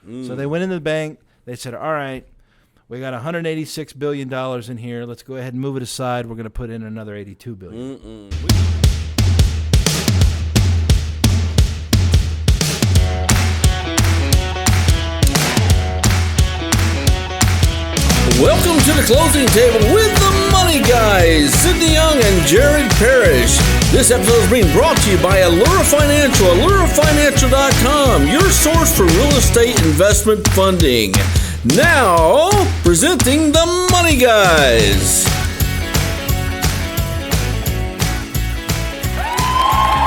So they went into the bank. They said, all right, we got $186 billion in here. Let's go ahead and move it aside. We're going to put in another $82 billion. Welcome to the closing table with the Money Guys, Sidney Young and Jared Parrish. This episode is being brought to you by Allura Financial, AlluraFinancial.com, your source for real estate investment funding. Now, presenting the Money Guys.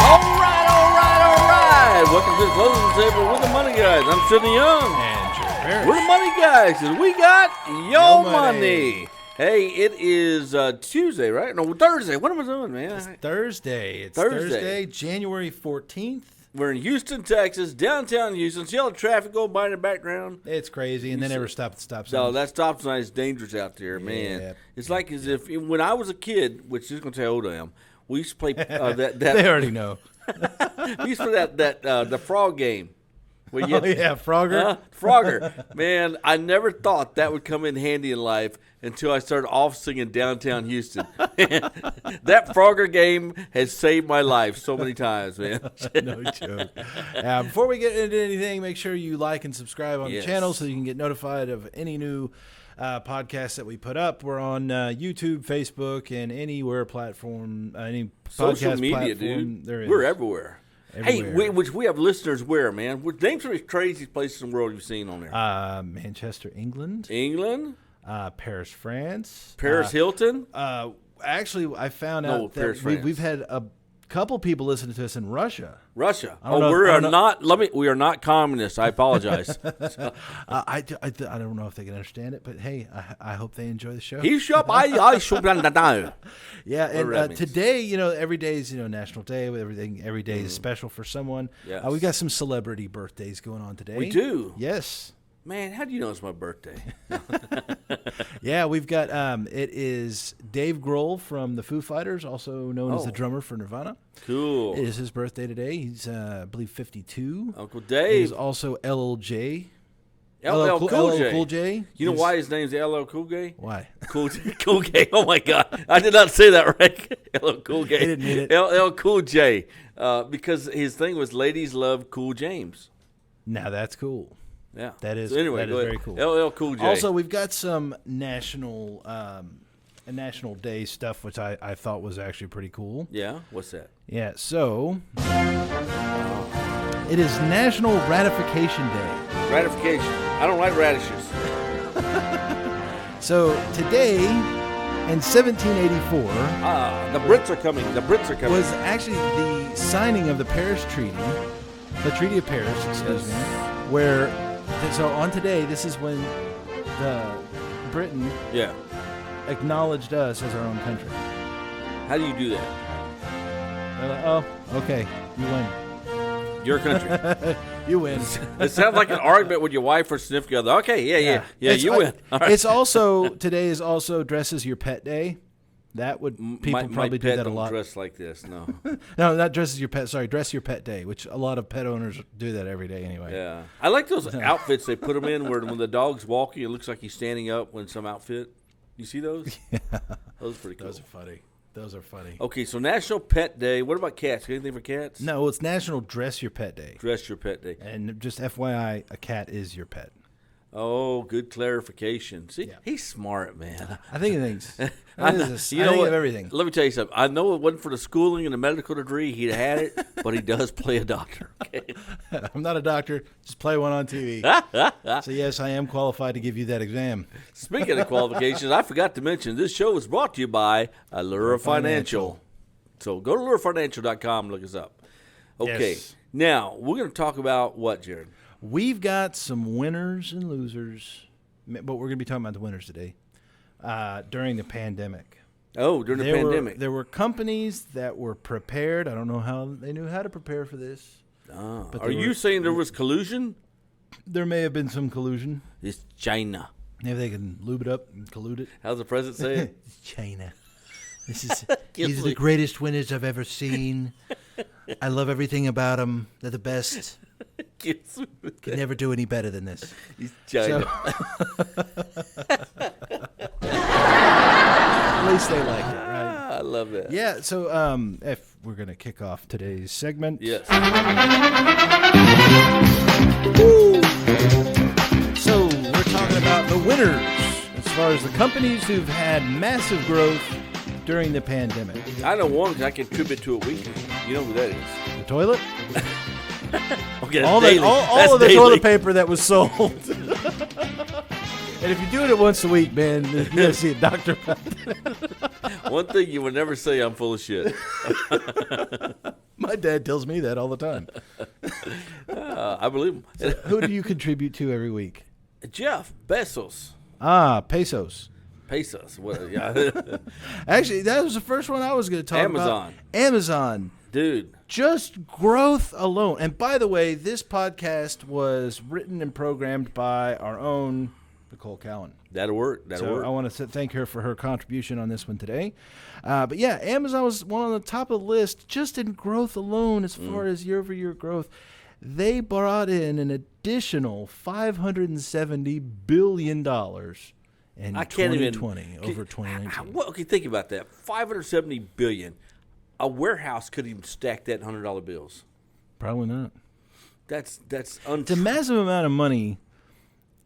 All right. Welcome to the closing table with the Money Guys. I'm Sidney Young. We're the Money Guys, and we got your money. Hey, it is Tuesday, right? No, Thursday. What am I doing, man? It's Thursday. It's Thursday, January 14th. We're in Houston, Texas, downtown Houston. See all the traffic going by in the background? It's crazy, and they never stop at the stop sign. No, that stop sign is dangerous out there, man. Yeah. It's like as if when I was a kid, which is going to tell you how old I am, we used to play that. They already know. We used to play the frog game. Frogger. Frogger. Man, I never thought that would come in handy in life until I started off singing downtown Houston. That Frogger game has saved my life so many times, man. No joke. Before we get into anything, make sure you like and subscribe on the channel so you can get notified of any new podcasts that we put up. We're on YouTube, Facebook, and anywhere platform, any social podcast media, platform dude. there is. We're everywhere. Everywhere. Hey, which we have listeners where, man? Name some of the craziest places in the world you've seen on there. Manchester, England. Paris, France. Paris Hilton. Actually, I found out Paris, that we've had a couple people listening to us in Russia. Russia. We are not communists. I apologize. I don't know if they can understand it, but hey, I hope they enjoy the show. Yeah, and today, every day is National Day. Every day is special for someone. Yes. We got some celebrity birthdays going on today. We do. Yes. Man, how do you know it's my birthday? Yeah, we've got it is Dave Grohl from the Foo Fighters, also known as the drummer for Nirvana. Cool. It is his birthday today. He's I believe 52. Uncle Dave. He's also LLJ. LL Cool J. You know why his name's LL Cool J? Why? Cool J. Oh my God, I did not say that right. LL Cool J. He didn't mean it. LL Cool J, because his thing was ladies love Cool James. Now that's cool. Yeah, that is. So anyway, that is very cool. LL Cool J. Also, we've got some National Day stuff, which I thought was actually pretty cool. Yeah, what's that? Yeah, so it is National Ratification Day. Ratification. I don't like radishes. So today, in 1784, the Brits are coming. Was actually the signing of the Paris Treaty, the Treaty of Paris, excuse me, where. So on today, this is when Britain acknowledged us as our own country. How do you do that? They're like, oh, okay, you win. Your country. You win. It sounds like an argument with your wife or significant other. Okay, yeah, you win. All right. It's also, today is also Dress as Your Pet Day. That would, people probably do that a lot. Dress like this, no. No, not dress as your pet. Sorry, dress your pet day, which a lot of pet owners do that every day anyway. Yeah. I like those outfits they put them in where when the dog's walking, it looks like he's standing up when some outfit. You see those? Yeah. Those are pretty cool. Those are funny. Okay, so National Pet Day. What about cats? Anything for cats? No, it's National Dress Your Pet Day. Dress Your Pet Day. And just FYI, a cat is your pet. Oh, good clarification. See, he's smart, man. I think he thinks. I think of everything. Let me tell you something. I know it wasn't for the schooling and the medical degree. He'd had it, but he does play a doctor. Okay? I'm not a doctor. Just play one on TV. So, yes, I am qualified to give you that exam. Speaking of qualifications, I forgot to mention this show is brought to you by Allura Financial. So go to AlluraFinancial.com and look us up. Okay. Yes. Now, we're going to talk about what, Jared? We've got some winners and losers, but we're going to be talking about the winners today during the pandemic. Oh, during the pandemic. There were companies that were prepared. I don't know how they knew how to prepare for this. But are you saying there was collusion? There may have been some collusion. It's China. Maybe they can lube it up and collude it. How's the president say it? It's China. These are the greatest winners I've ever seen. I love everything about them. They're the best. Can never do any better than this. He's China. At least they like it, right? I love that. Yeah, so if we're going to kick off today's segment. Yes. Woo! So we're talking about the winners as far as the companies who've had massive growth during the pandemic. I know one because I contribute to it weekly. You know who that is? The toilet? Okay, all of the toilet paper that was sold. And if you're doing it once a week, man, you gotta see a doctor about it. One thing you would never say, I'm full of shit. My dad tells me that all the time. I believe him. So who do you contribute to every week? Jeff Bezos. Pesos. Pesos. Well, yeah. Actually, that was the first one I was going to talk about. Amazon. Dude. Just growth alone. And by the way, this podcast was written and programmed by our own Nicole Cowan. That'll work. I want to thank her for her contribution on this one today. But yeah, Amazon was one on the top of the list just in growth alone as far as year-over-year growth. They brought in an additional $570 billion in 2020 over 2019. Okay, think about that. $570 billion. A warehouse couldn't even stack that $100 bills. Probably not. That's It's a massive amount of money.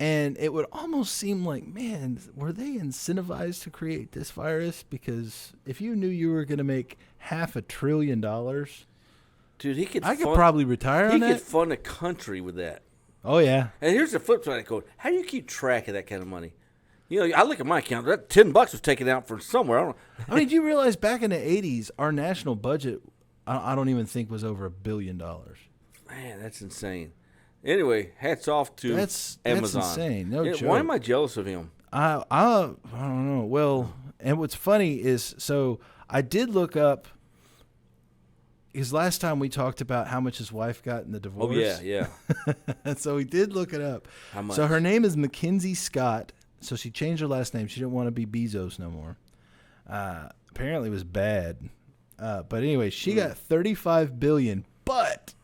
And it would almost seem like, man, were they incentivized to create this virus? Because if you knew you were going to make $500 billion, dude, I could probably retire on that. He could fund a country with that. Oh, yeah. And here's the flip side of code. How do you keep track of that kind of money? You know, I look at my account. That $10 was taken out from somewhere. I mean, do you realize back in the 80s, our national budget, I don't even think was over $1 billion. Man, that's insane. Anyway, hats off to Amazon. That's insane. No joke. Why am I jealous of him? I don't know. Well, and what's funny is, so I did look up, because last time we talked about how much his wife got in the divorce. Oh, yeah. So we did look it up. How much? So her name is Mackenzie Scott. So she changed her last name. She didn't want to be Bezos no more. Apparently it was bad. But anyway, she got $35 billion, but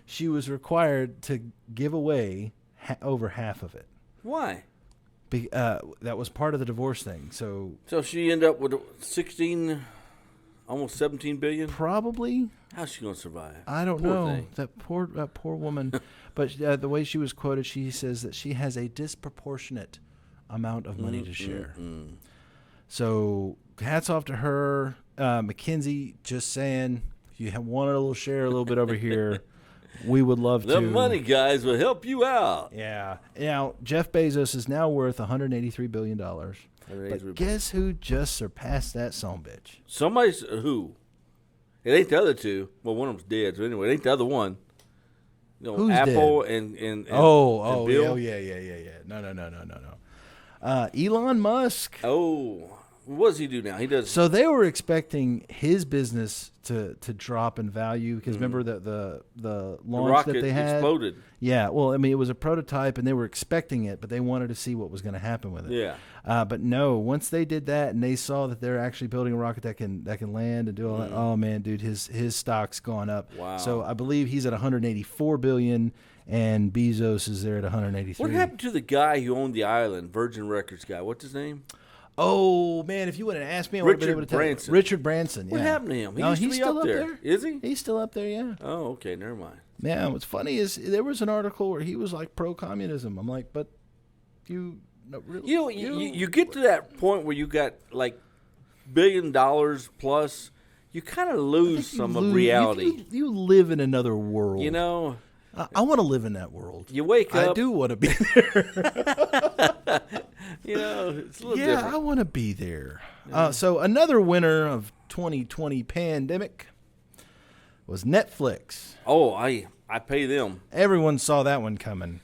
she was required to give away over half of it. Why? That was part of the divorce thing. So she ended up with 16, almost 17 billion? Probably. How's she going to survive? I don't know. That poor woman. But the way she was quoted, she says that she has a disproportionate amount of money to share. So hats off to her. Mackenzie, just saying, if you want a little share, a little bit over here, we would love to. The money guys will help you out. Yeah. Now, Jeff Bezos is now worth $183 billion. But guess who just surpassed that sumbitch? Somebody's who? It ain't the other two. Well, one of them's dead. So anyway, it ain't the other one. You know, Who's Apple dead? and Bill? Yeah. No. Elon Musk. Oh. What does he do now? He does. So they were expecting his business to drop in value because remember the launch that they had exploded. Yeah, well, I mean, it was a prototype and they were expecting it, but they wanted to see what was going to happen with it. Yeah. But no, once they did that and they saw that they're actually building a rocket that can land and do all that, oh man, dude, his stock's gone up. Wow. So I believe he's at 184 billion. And Bezos is there at 183. What happened to the guy who owned the island, Virgin Records guy? What's his name? Oh, man, if you would have asked me, I would have been able to tell you. Richard Branson, yeah. What happened to him? He's still up there. Is he? He's still up there, yeah. Oh, okay, never mind. Yeah, what's funny is there was an article where he was like pro-communism. I'm like, but you... No, really, you get to that point where you got like $1 billion plus, you kind of lose some of reality. You live in another world. You know... I want to live in that world. You wake up. I do want to be there. You know, it's a little different. Yeah, I want to be there. So another winner of 2020 pandemic was Netflix. Oh, I pay them. Everyone saw that one coming.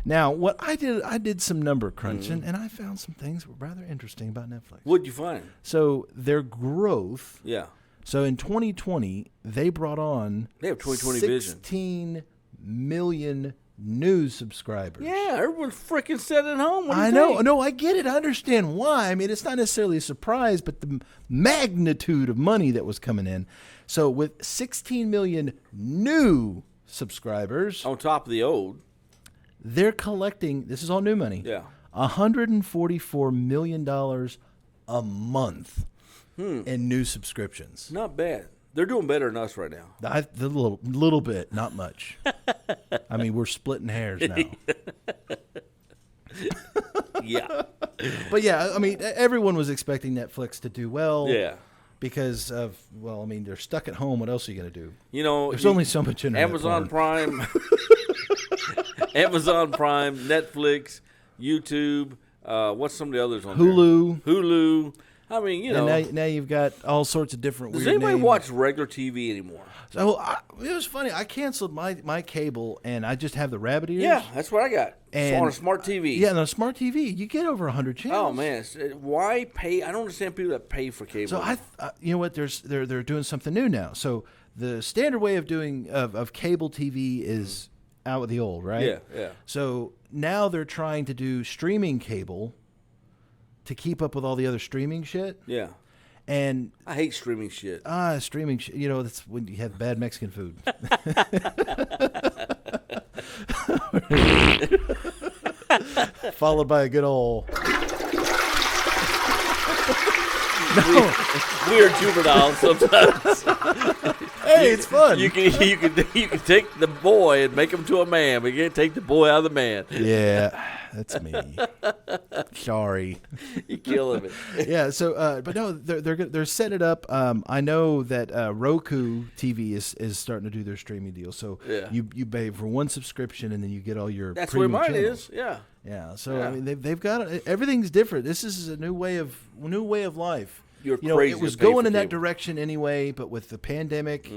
Now, what I did some number crunching, and I found some things were rather interesting about Netflix. What'd you find? So their growth. Yeah. So in 2020, they brought on 16 million new subscribers. Yeah, everyone's freaking sitting at home. I know. No, I get it. I understand why. I mean, it's not necessarily a surprise, but the magnitude of money that was coming in. So with 16 million new subscribers. On top of the old. They're collecting, this is all new money, $144 million a month in new subscriptions. Not bad. They're doing better than us right now. A little bit, not much. I mean, we're splitting hairs now. Yeah. But yeah, I mean, everyone was expecting Netflix to do well. Yeah. Because of, they're stuck at home. What else are you going to do? There's only so much internet Amazon porn. Prime, Amazon Prime, Netflix, YouTube. What's some of the others on Hulu. there? Hulu. I mean, And now you've got all sorts of different weird Does anybody names. watch regular TV anymore? So it was funny. I canceled my cable, and I just have the rabbit ears. Yeah, that's what I got. And on a smart TV. Yeah, on a smart TV, you get over 100 channels. Oh man, why pay? I don't understand people that pay for cable. So you know what? They're doing something new now. So the standard way of doing of cable TV is out with the old, right? Yeah, yeah. So now they're trying to do streaming cable to keep up with all the other streaming shit. Yeah. And I hate streaming shit. Streaming shit. That's when you have bad Mexican food. Followed by a good old. Weird juvenile sometimes. Hey, it's fun. You can take the boy and make him to a man, but you can't take the boy out of the man. Yeah, that's me. Sorry. You're killing me. Yeah. So, but no, they're setting it up. I know that Roku TV is starting to do their streaming deal. So you pay for one subscription and then you get all your. That's where mine channels. is. Yeah. Yeah. So I mean, they've got everything's different. This is a new way of life. Crazy. It was going in that direction anyway, but with the pandemic,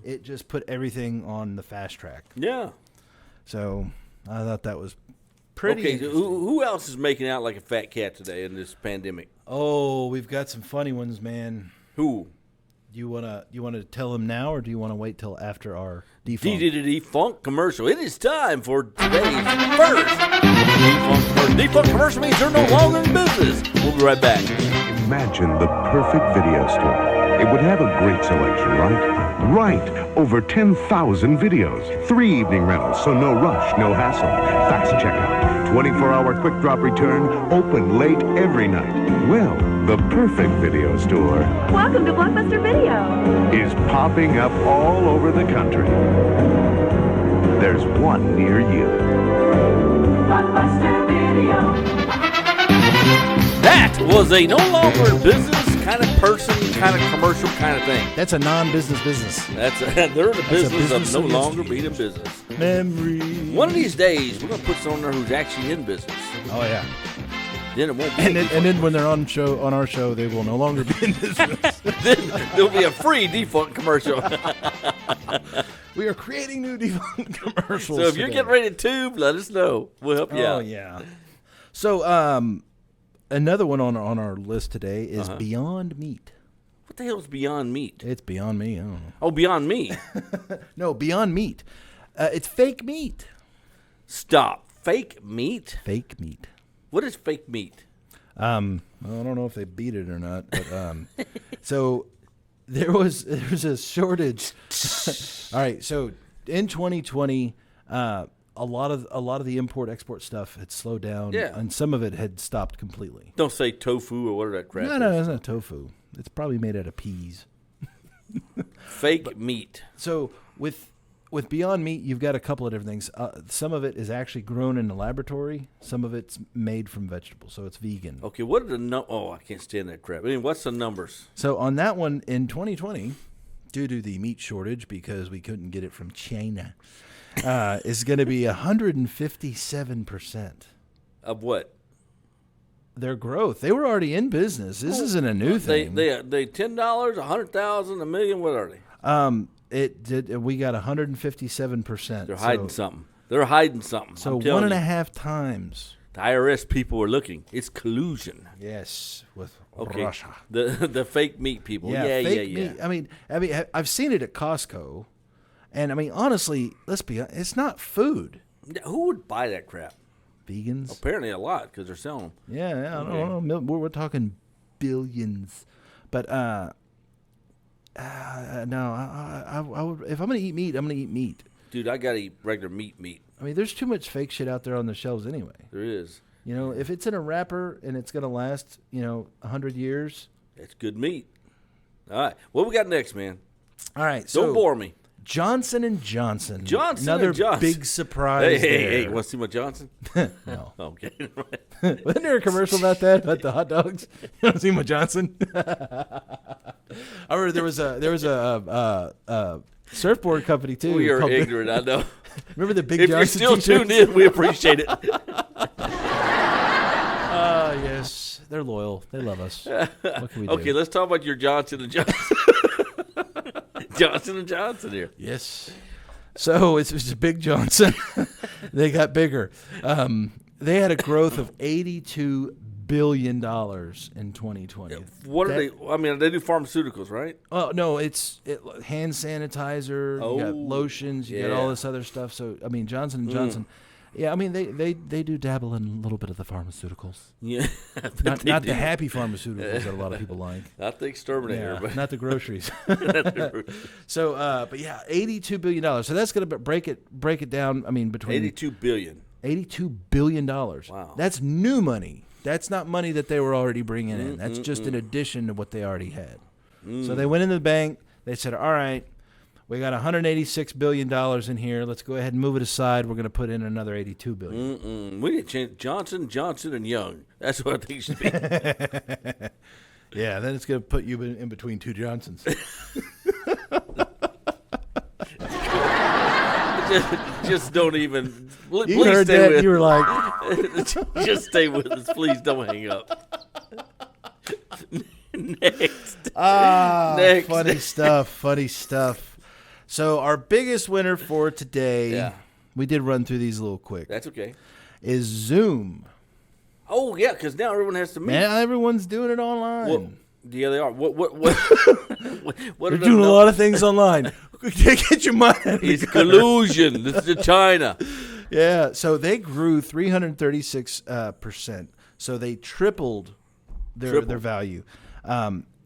it just put everything on the fast track. Yeah. So I thought that was pretty. Okay. Who else is making out like a fat cat today in this pandemic? Oh, we've got some funny ones, man. Who? You wanna tell them now, or do you want to wait till after our defunct? Defunct commercial. It is time for today's first defunct commercial. Means they're no longer in business. We'll be right back. Imagine the perfect video store. It would have a great selection, right? Right. Over 10,000 videos. 3 evening rentals, so no rush, no hassle. Fast checkout. 24-hour quick drop return. Open late every night. Well, the perfect video store. Welcome to Blockbuster Video. Is popping up all over the country. There's one near you. Blockbuster Video. That was a no longer in business kind of person, kind of commercial kind of thing. That's a non-business business. They're in the business of no longer being in business. Memory. One of these days, we're going to put someone there who's actually in business. Oh yeah. Then it won't be. And then when they're on our show, they will no longer be in business. Then there'll be a free defunct commercial. We are creating new defunct commercials. So if you're getting ready to tube, let us know. We'll help you out. Oh yeah. So another one on our list today is Beyond Meat. What the hell is Beyond Meat? It's Beyond Me. I don't know. Oh, Beyond Me. No, Beyond Meat. It's fake meat. Stop. Fake meat? Fake meat. What is fake meat? I don't know if they beat it or not, but so there's a shortage. All right, so in 2020, a lot of the import-export stuff had slowed down, and some of it had stopped completely. Don't say tofu or whatever that crap is. No, it's not tofu. It's probably made out of peas. Fake meat. So with Beyond Meat, you've got a couple of different things. Some of it is actually grown in the laboratory. Some of it's made from vegetables, so it's vegan. Okay, what are the I can't stand that crap. I mean, what's the numbers? So on that one, in 2020, due to the meat shortage, because we couldn't get it from China, is going to be 157%. Of what? Their growth. They were already in business. This isn't a new thing. They $10, $100,000, $1 million. What are they? We got 157%. They're hiding something. They're hiding something. So 1.5 times. The IRS people are looking. It's collusion. Yes, with Russia. The fake meat people. Yeah. Meat. I mean, I've seen it at Costco, and I mean, honestly, let's be honest, it's not food. Who would buy that crap? Vegans. Apparently a lot because they're selling them. Yeah. I don't know. We're talking billions, but no. I would, if I'm going to eat meat, I'm going to eat meat. Dude, I got to eat regular meat. I mean, there's too much fake shit out there on the shelves anyway. There is. You know, if it's in a wrapper and it's going to last, 100 years. It's good meat. All right. What we got next, man? All right. Don't bore me. Johnson & Johnson. Another big surprise. Hey, you want to see my Johnson? No. Okay. Wasn't there a commercial about that? About the hot dogs? You want to see my Johnson? I remember there was a surfboard company too. We are ignorant, I know. Remember the Big if Johnson you're still tuned in, we appreciate it. Yes, they're loyal. They love us. What can we do? Okay, let's talk about your Johnson & Johnson. Johnson & Johnson here. Yes. So it's Big Johnson. They got bigger. They had a growth of $82 billion in 2020. What are they? I mean, they do pharmaceuticals, right? Oh no, it's hand sanitizer. You got lotions. You got all this other stuff. So I mean, Johnson & Johnson. Yeah, I mean they do dabble in a little bit of the pharmaceuticals. Yeah, not the happy pharmaceuticals that a lot of people like. Not the exterminator, but not the groceries. So, but yeah, $82 billion. So that's going to break it down. I mean, between $82 billion. $82 billion. Wow, that's new money. That's not money that they were already bringing in. That's just in addition to what they already had. So they went in the bank. They said, "All right, we got $186 billion in here. Let's go ahead and move it aside. We're going to put in another $82 billion." We need to change Johnson and Young. That's what I think it should be. Yeah, then it's going to put you in between two Johnsons. just don't even. You please heard stay that? with. You were like, just stay with us. Please don't hang up. Next. Next. Funny stuff. So our biggest winner for today, we did run through these a little quick. That's okay. Is Zoom. Oh yeah, because now everyone has to meet. Man, everyone's doing it online. Well, yeah, they are. What They're doing a lot of things online. Get your mind out of It's collusion. This is China. Yeah, so they grew 336%. So they tripled their value.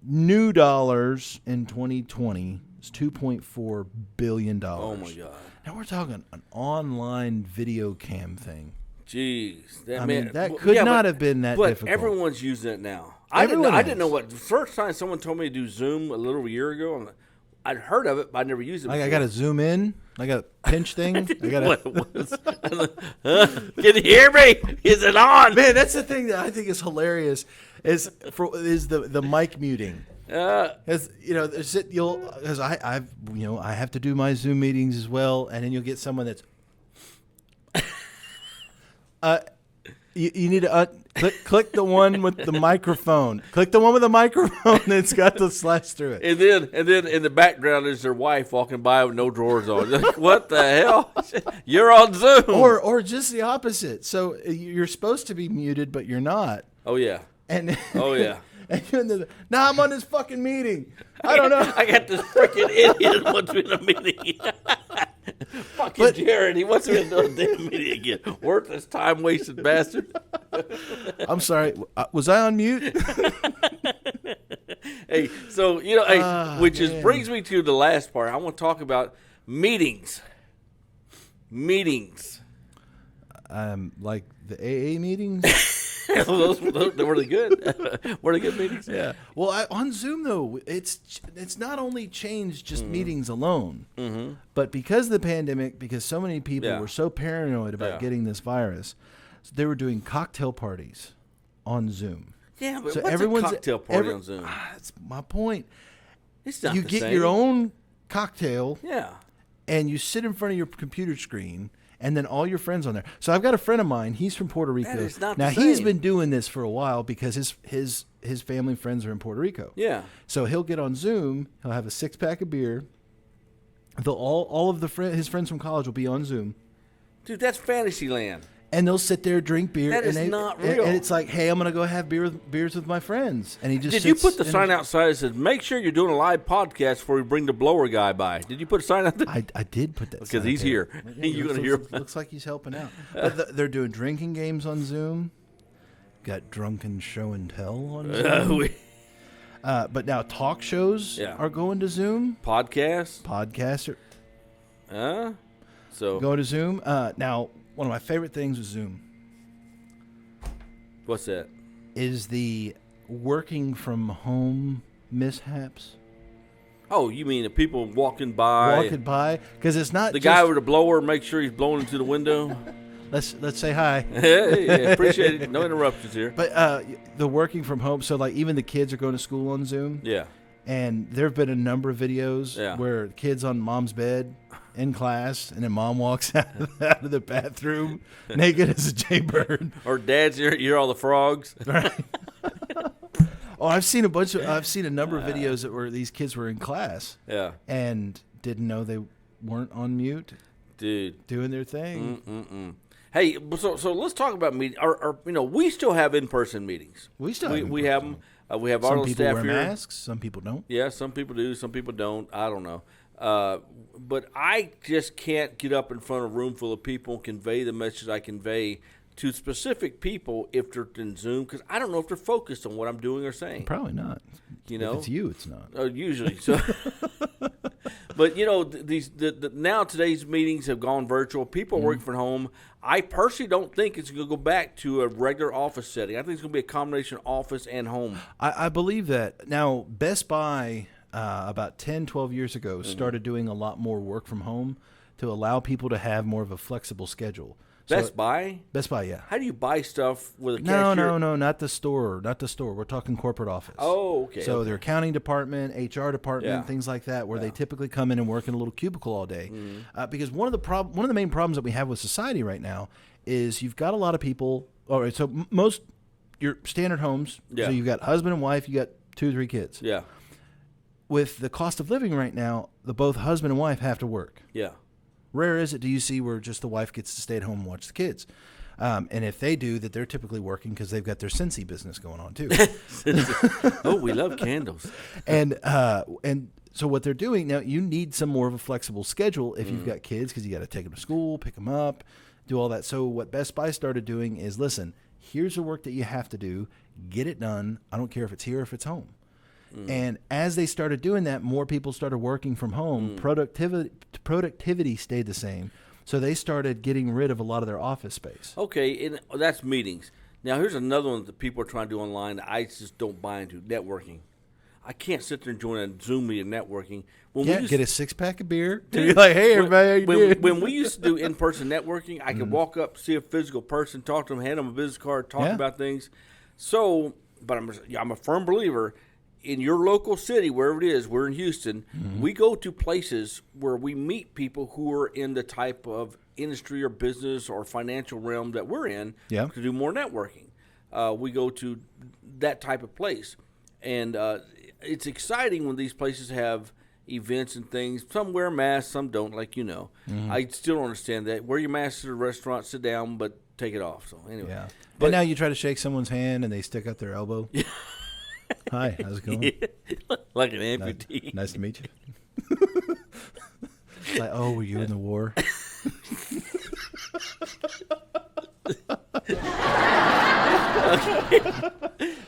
New dollars in 2020 is $2.4 billion. Oh my God! Now we're talking an online video cam thing. Jeez, that could not have been that difficult. But everyone's using it now. I didn't know what. The first time someone told me to do Zoom a little year ago, I'd heard of it, but I never used it before. I got to zoom in. I got a pinch thing. I got Can you hear me? Is it on? Man, that's the thing that I think is hilarious. Is the mic muting. Because I have to do my Zoom meetings as well, and then you'll get someone that's you need to click the one with the microphone. Click the one with the microphone that's got the slash through it. And then in the background is their wife walking by with no drawers on. Like, what the hell? You're on Zoom. Or just the opposite. So you're supposed to be muted, but you're not. Oh yeah. Oh yeah. And now I'm on this fucking meeting. I don't know. I got this freaking idiot who wants me in a meeting. Fucking Jared, he wants me in a damn meeting again. Worthless, time-wasted bastard. I'm sorry. Was I on mute? Hey, so, brings me to the last part. I want to talk about meetings. Meetings. Like the AA meetings? those were they good? Were they good meetings? Yeah. Well, on Zoom though, it's not only changed just meetings alone, but because of the pandemic, because so many people were so paranoid about getting this virus, so they were doing cocktail parties on Zoom. Yeah, but so what's a cocktail party on Zoom? That's my point. It's not you the get same. your own cocktail. Yeah. And you sit in front of your computer screen. And then all your friends on there. So I've got a friend of mine. He's from Puerto Rico. That is not now the same. He's been doing this for a while because his family and friends are in Puerto Rico. Yeah. So he'll get on Zoom. He'll have a 6-pack of beer. They'll all of his friends from college will be on Zoom. Dude, that's fantasy land. And they'll sit there, drink beer. That is not real. And it's like, hey, I'm gonna go have beers with my friends. And he just Did you put the sign outside that says, make sure you're doing a live podcast before we bring the blower guy by? Did you put a sign out there? I did put that. Because he's here. You're gonna hear. Looks like he's helping out. But they're doing drinking games on Zoom. Got drunken show and tell on Zoom. But now talk shows are going to Zoom. Podcasts. Podcaster. So go to Zoom. Now, one of my favorite things with Zoom. What's that? Is the working from home mishaps. Oh, you mean the people walking by? Walking by, because it's not the guy with the blower. Make sure he's blowing into the window. Let's say hi. Hey, appreciate it. No interruptions here. But the working from home, so like even the kids are going to school on Zoom. Yeah. And there have been a number of videos where the kid's on mom's bed in class, and then mom walks out of the bathroom naked as a jaybird. Or dad's you're all the frogs. Right. Oh, I've seen a number of videos that where these kids were in class. Yeah. And didn't know they weren't on mute. Dude. Doing their thing. Hey, so let's talk about meetings. We still have in-person meetings. We still we have them. We have some our people staff wear here. masks. Some people don't. Yeah, some people do. Some people don't. I don't know. But I just can't get up in front of a room full of people and convey the message I convey to specific people if they're in Zoom, because I don't know if they're focused on what I'm doing or saying. Probably not. If it's you, it's not. Usually. So, but now today's meetings have gone virtual. People are working from home. I personally don't think it's going to go back to a regular office setting. I think it's going to be a combination of office and home. I believe that. Now, Best Buy about 10, 12 years ago started doing a lot more work from home to allow people to have more of a flexible schedule. Best Buy? Best Buy, yeah. How do you buy stuff with a cashier? No, not the store. Not the store. We're talking corporate office. Oh, okay. So their accounting department, HR department, things like that, where they typically come in and work in a little cubicle all day. Because one of the main problems that we have with society right now is you've got a lot of people. All right, so most your standard homes. Yeah. So you've got husband and wife. You got 2 or 3 kids. Yeah. With the cost of living right now, both husband and wife have to work. Yeah. Rare is it do you see where just the wife gets to stay at home and watch the kids. And if they do, that they're typically working because they've got their Scentsy business going on too. Oh, we love candles. And so what they're doing now, you need some more of a flexible schedule if you've got kids, because you got to take them to school, pick them up, do all that. So what Best Buy started doing is, listen, here's the work that you have to do, get it done. I don't care if it's here or if it's home. And as they started doing that, more people started working from home. Productivity stayed the same. So they started getting rid of a lot of their office space. Okay, and that's meetings. Now, here's another one that people are trying to do online that I just don't buy into, networking. I can't sit there and join a Zoom meeting networking. Get a 6-pack of beer. And be like, hey, everybody, how you doing? When we used to do in-person networking, I could walk up, see a physical person, talk to them, hand them a business card, talk about things. So, but I'm a firm believer in your local city, wherever it is, we're in Houston, we go to places where we meet people who are in the type of industry or business or financial realm that we're in to do more networking. We go to that type of place. And it's exciting when these places have events and things. Some wear masks, some don't, like you know. I still don't understand that. Wear your mask to the restaurant, sit down, but take it off. So anyway. Yeah. But now you try to shake someone's hand and they stick out their elbow. Hi, how's it going? Yeah, like an amputee. Nice to meet you. It's like, oh, were you in the war?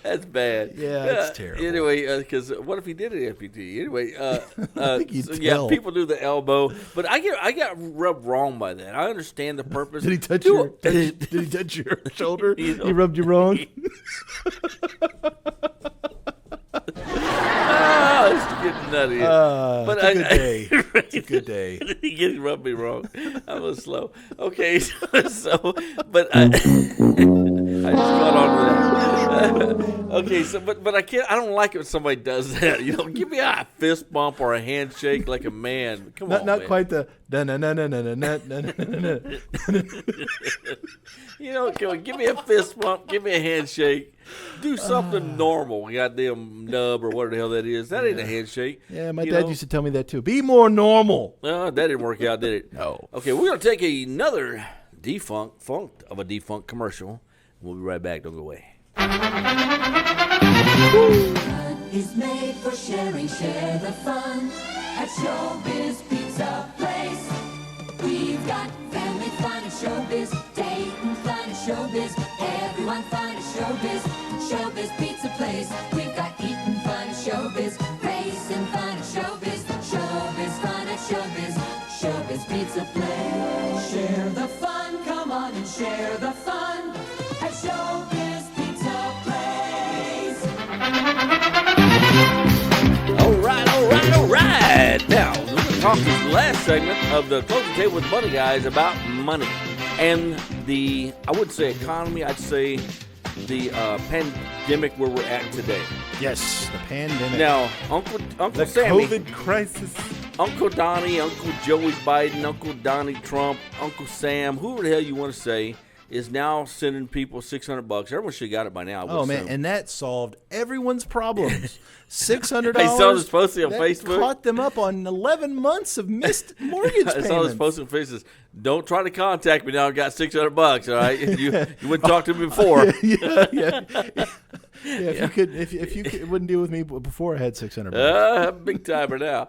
That's bad. Yeah, it's terrible. Anyway, because what if he did an amputee? Anyway, I think you'd tell. people do the elbow, but I got rubbed wrong by that. I understand the purpose. Did he touch did he touch your shoulder? He rubbed you wrong. It's getting nutty. But it's a good day. It's a good day. He rubbed me wrong. I was slow. Okay, but I just got on with that. Okay, but I can't. I don't like it when somebody does that. You know, give me a fist bump or a handshake like a man. Come on, not man. quite the You know, give me a fist bump, give me a handshake. Do something normal, goddamn nub or whatever the hell that is. That ain't a handshake. Yeah, my dad used to tell me that too. Be more normal. That didn't work out, did it? No. Okay, we're going to take another defunct commercial. We'll be right back. Don't go away. Is made for sharing, share the fun at Showbiz Pizza Place. We've got family fun at Showbiz, Dayton fun at Showbiz, everyone fun at Showbiz, Showbiz Pizza Place. We've got eating fun at Showbiz, racing fun at Showbiz, Showbiz fun at Showbiz, Showbiz Pizza Place. fun at Showbiz Pizza Place. All right. Now, we're going to talk this last segment of the Closing Table with Money Guys about money and the, I wouldn't say economy, I'd say the pandemic where we're at today. Yes, the pandemic. Now, Uncle the Sammy, COVID crisis. Uncle Donnie, Uncle Joey Biden, Uncle Donnie Trump, Uncle Sam, whoever the hell you want to say, is now sending people $600. Everyone should have got it by now. Oh, man, and that solved everyone's problems. $600. I saw this posting on that Facebook. Caught them up on 11 months of missed mortgage payments. I saw this posting on Facebook. Don't try to contact me now. I got $600. All right, you wouldn't talk to me before. If you could, wouldn't deal with me before I had $600. Big timer now.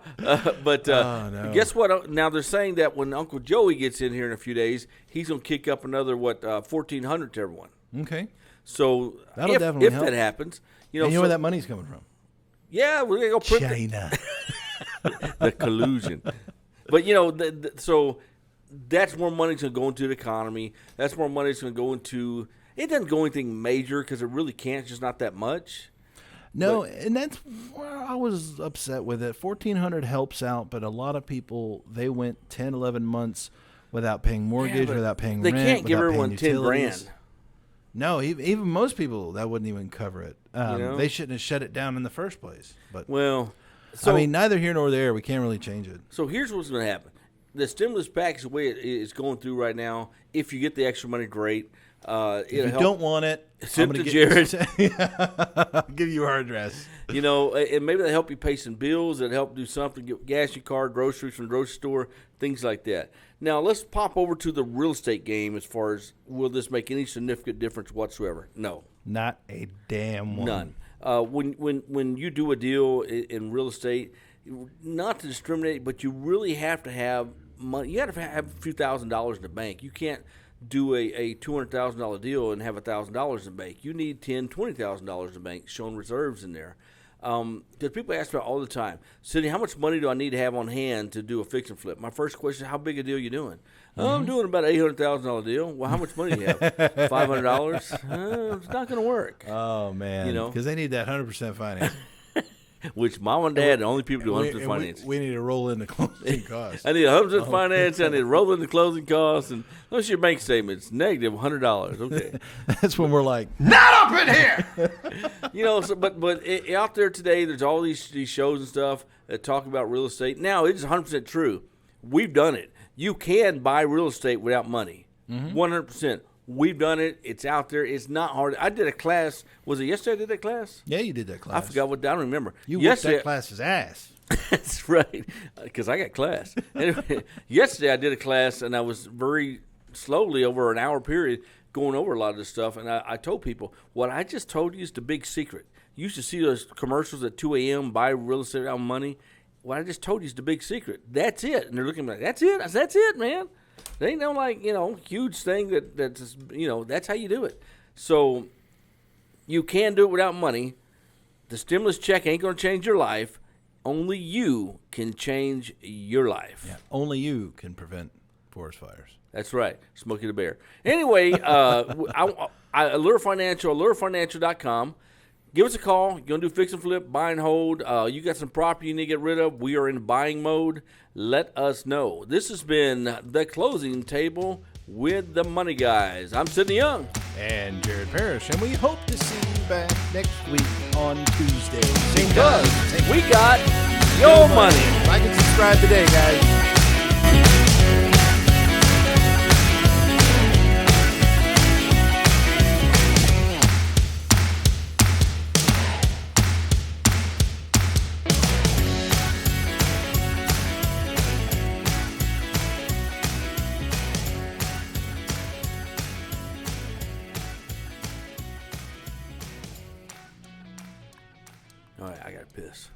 But no. Guess what? Now they're saying that when Uncle Joey gets in here in a few days, he's gonna kick up another $1,400 to everyone. Okay, So that'll if definitely help. that happens, you know where that money's coming from? Yeah, we're gonna go print China. the collusion. But so that's more money's gonna go into the economy. That's more money's gonna go into. It doesn't go anything major because it really can't. It's just not that much. No, and that's where I was upset with it. $1,400 helps out, but a lot of people, they went 10, 11 months without paying mortgage, without paying rent. They can't give everyone utilities. $10,000. No, even most people, that wouldn't even cover it. They shouldn't have shut it down in the first place. But so, neither here nor there. We can't really change it. So here's what's going to happen. The stimulus package, the way it is going through right now, if you get the extra money, great. If you don't want it, send to Jared. I'll give you our address. And maybe they'll help you pay some bills. It'll help do something, get gas in your car, groceries from the grocery store, things like that. Now, let's pop over to the real estate game as far as will this make any significant difference whatsoever? No. Not a damn one. None. When you do a deal in real estate, not to discriminate, but you really have to have money. You have to have a few $1,000s in the bank. You can't do a $200,000 deal and have $1,000 in the bank. You need $10,000, $20,000 in the bank, showing reserves in there. Because people ask me all the time, Sidney, how much money do I need to have on hand to do a fix and flip? My first question is, how big a deal are you doing? Oh, I'm doing about an $800,000 deal. Well, how much money do you have? $500? It's not going to work. Oh, man. Because they need that 100% finance. Which mom and dad, the only people do 100% finance. We need to roll in the closing costs. I need 100% finance. I need to roll in the closing costs. And what's your bank statement? It's negative $100. Okay. That's when we're like, not up in here! But out there today, there's all these shows and stuff that talk about real estate. Now, it's 100% true. We've done it. You can buy real estate without money. 100%. We've done it. It's out there. It's not hard. I did a class. Was it yesterday I did that class? Yeah, you did that class. I forgot I don't remember. You whipped that class's ass. That's right, because I got class. Anyway, yesterday I did a class, and I was very slowly over an hour period going over a lot of this stuff, and I told people, what I just told you is the big secret. You used to see those commercials at 2 a.m., buy real estate without money. What I just told you is the big secret. That's it. And they're looking like, that's it? I said, that's it, man. There ain't no, huge thing that's, that's how you do it. So you can do it without money. The stimulus check ain't going to change your life. Only you can change your life. Yeah, only you can prevent forest fires. That's right. Smokey the Bear. Anyway, Allure Financial, AllureFinancial.com. Give us a call. You're going to do fix and flip, buy and hold. You got some property you need to get rid of. We are in buying mode. Let us know. This has been The Closing Table with the Money Guys. I'm Sidney Young. And Jared Parrish. And we hope to see you back next week on Tuesday. Because we got your money. Like and subscribe today, guys. All right, I got to piss.